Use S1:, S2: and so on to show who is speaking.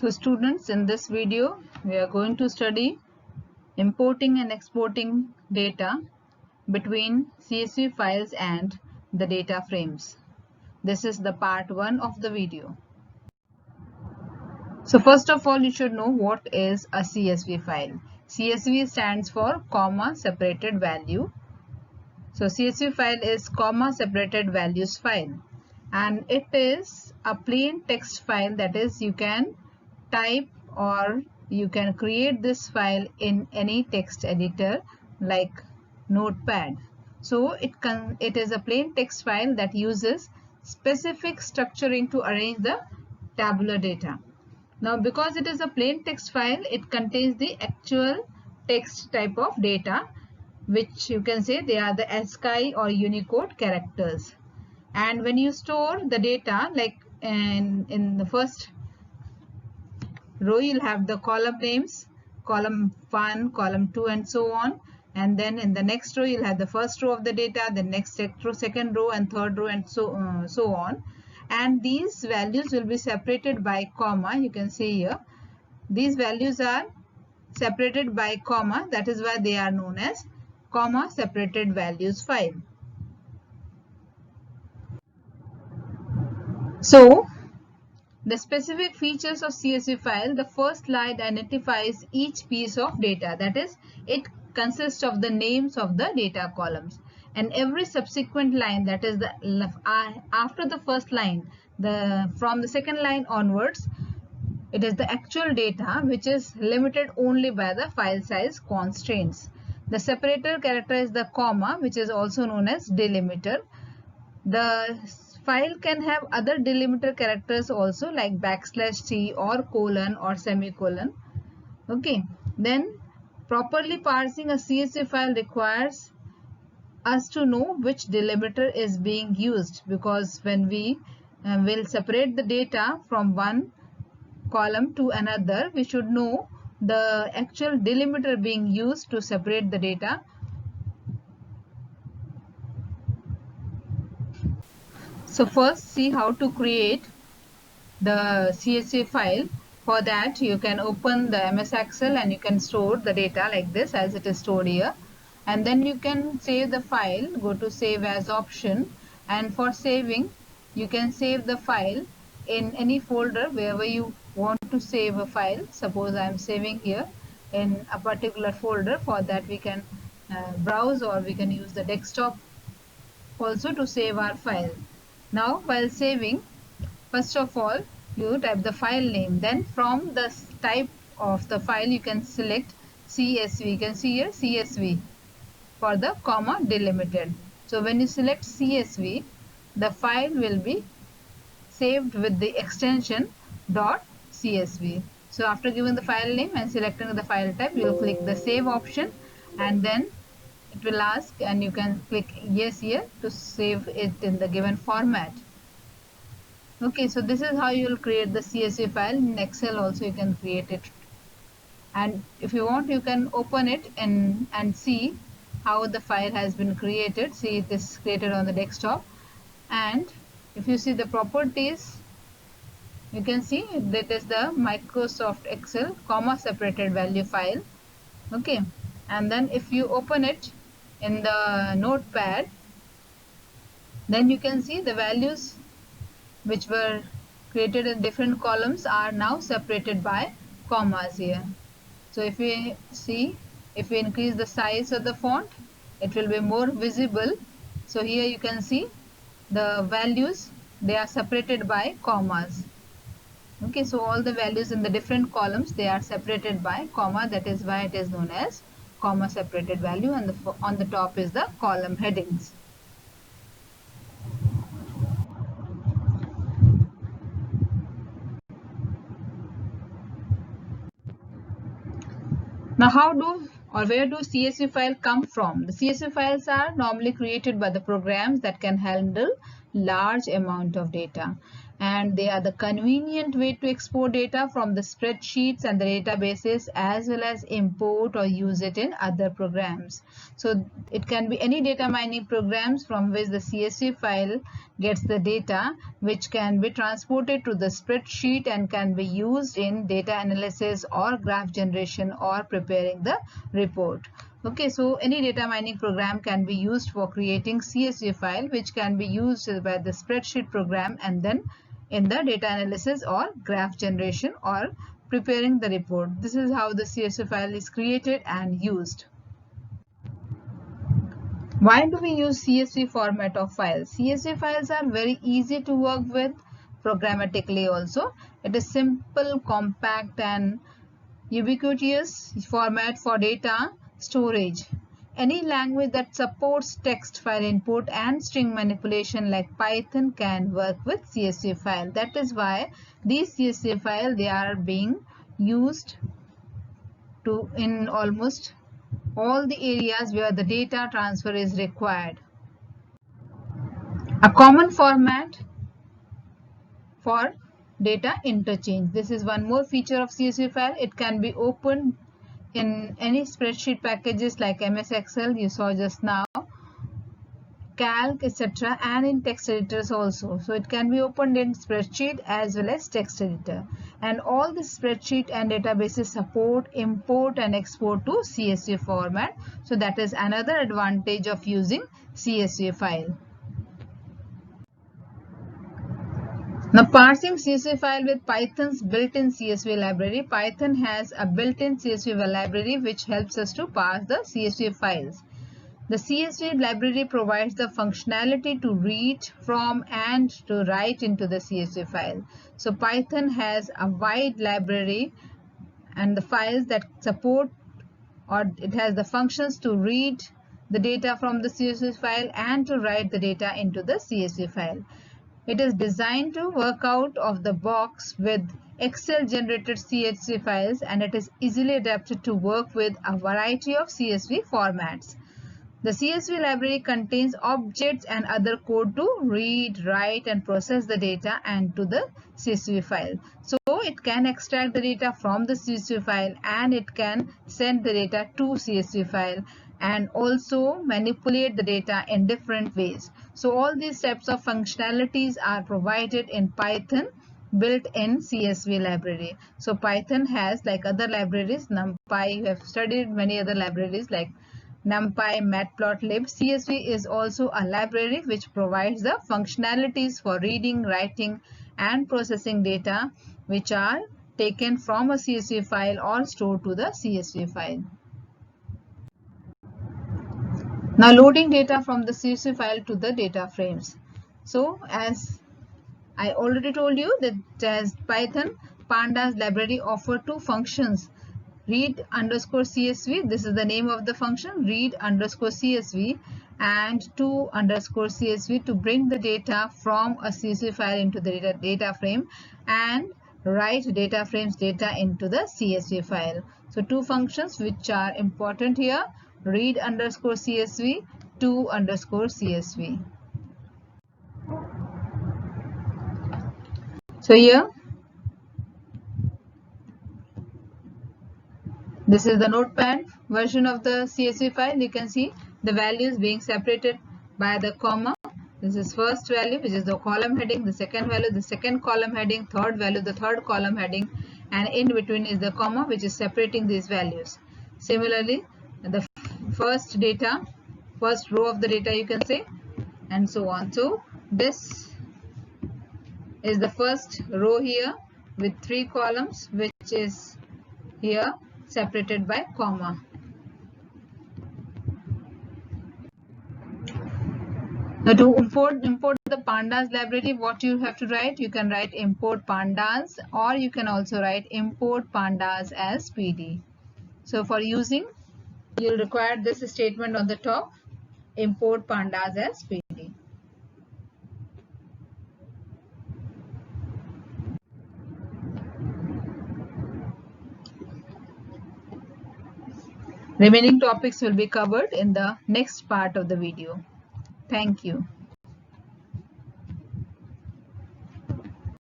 S1: So students, in this video we are going to study importing and exporting data between CSV files and the data frames. This is the part 1 of the video. So first of all, you should know what is a CSV file. CSV stands for comma separated value. So CSV file is comma separated values file, and it is a plain text file, that is you can type or you can create this file in any text editor like Notepad. So it is a plain text file that uses specific structuring to arrange the tabular data. Now because it is a plain text file, it contains the actual text type of data, which you can say they are the ASCII or Unicode characters. And when you store the data, like in the first row you'll have the column names, column 1, column 2 and so on, and then in the next row you'll have the first row of the data, the next row, second row and third row and so on. And these values will be separated by comma. You can see here these values are separated by comma, that is why they are known as comma separated values file. So the specific features of CSV file, the first line identifies each piece of data, that is it consists of the names of the data columns, and every subsequent line, that is the after the first line, from the second line onwards, it is the actual data which is limited only by the file size constraints. The separator character is the comma, which is also known as delimiter. The file can have other delimiter characters also, like \t or colon or semicolon. Okay, then properly parsing a CSV file requires us to know which delimiter is being used, because when we will separate the data from one column to another, we should know the actual delimiter being used to separate the data. So first see how to create the CSV file. For that you can open the MS Excel and you can store the data like this as it is stored here, and then you can save the file. Go to save as option, and for saving you can save the file in any folder wherever you want to save a file. Suppose I am saving here in a particular folder. For that we can browse, or we can use the desktop also to save our file. Now while saving, first of all you type the file name, then from the type of the file you can select CSV. You can see here CSV for the comma delimited. So when you select CSV, the file will be saved with the extension .csv. So after giving the file name and selecting the file type, you will click the save option, and then it will ask, and you can click yes here to save it in the given format. Okay, so this is how you will create the CSV file. In Excel also you can create it, and if you want you can open it and see how the file has been created. See, it is created on the desktop, and if you see the properties, you can see that is the Microsoft Excel comma separated value file. Okay, and then if you open it in the Notepad, then you can see the values which were created in different columns are now separated by commas here. So if we see, if we increase the size of the font, it will be more visible. So here you can see the values, they are separated by commas. Okay, so all the values in the different columns, they are separated by comma. That is why it is known as comma separated value, and on the top is the column headings. Now how do or where do CSV files come from? The CSV files are normally created by the programs that can handle large amount of data. and they are the convenient way to export data from the spreadsheets and the databases, as well as import or use it in other programs. So it can be any data mining programs from which the CSV file gets the data, which can be transported to the spreadsheet and can be used in data analysis or graph generation or preparing the report. Okay, so any data mining program can be used for creating CSV file, which can be used by the spreadsheet program and then in the data analysis or graph generation or preparing the report. This is how the CSV file is created and used. Why do we use CSV format of files? CSV files are very easy to work with programmatically also. It is simple, compact and ubiquitous format for data storage. Any language that supports text file input and string manipulation like Python can work with CSV file. That is why these CSV files, they are being used to in almost all the areas where the data transfer is required. A common format for data interchange. This is one more feature of CSV file. It can be opened in any spreadsheet packages like MS Excel you saw just now, Calc, etc., and in text editors also. So it can be opened in spreadsheet as well as text editor. And all the spreadsheet and databases support import and export to CSV format. So that is another advantage of using CSV file. Now parsing CSV file with Python's built-in CSV library. Python has a built-in CSV library which helps us to parse the CSV files. The CSV library provides the functionality to read from and to write into the CSV file. So Python has a wide library and the files that support, or it has the functions to read the data from the CSV file and to write the data into the CSV file. It is designed to work out of the box with Excel generated CSV files, and it is easily adapted to work with a variety of CSV formats. The CSV library contains objects and other code to read, write and process the data and to the CSV file. So it can extract the data from the CSV file and it can send the data to CSV file and also manipulate the data in different ways. So all these types of functionalities are provided in Python built-in CSV library. So Python has, like other libraries, NumPy, you have studied many other libraries like NumPy, Matplotlib. CSV is also a library which provides the functionalities for reading, writing and processing data which are taken from a CSV file or stored to the CSV file. Now loading data from the CSV file to the data frames. So as I already told you that as Python, Pandas library offer two functions. Read underscore CSV, this is the name of the function, read underscore CSV, and to underscore CSV to bring the data from a CSV file into the data frame and write data frames data into the CSV file. So two functions which are important here, read underscore CSV, to underscore CSV. So here, this is the notepad version of the CSV file. You can see the values being separated by the comma. This is first value, which is the column heading, the second value, the second column heading, third value, the third column heading, and in between is the comma which is separating these values. Similarly, the first row of the data you can say, and so on. So this is the first row here with 3 columns, which is here separated by comma. Now to import the pandas library, what you have to write? You can write import pandas, or you can also write import pandas as PD. So for using, you'll require this statement on the top, import pandas as PD. Remaining topics will be covered in the next part of the video. Thank you.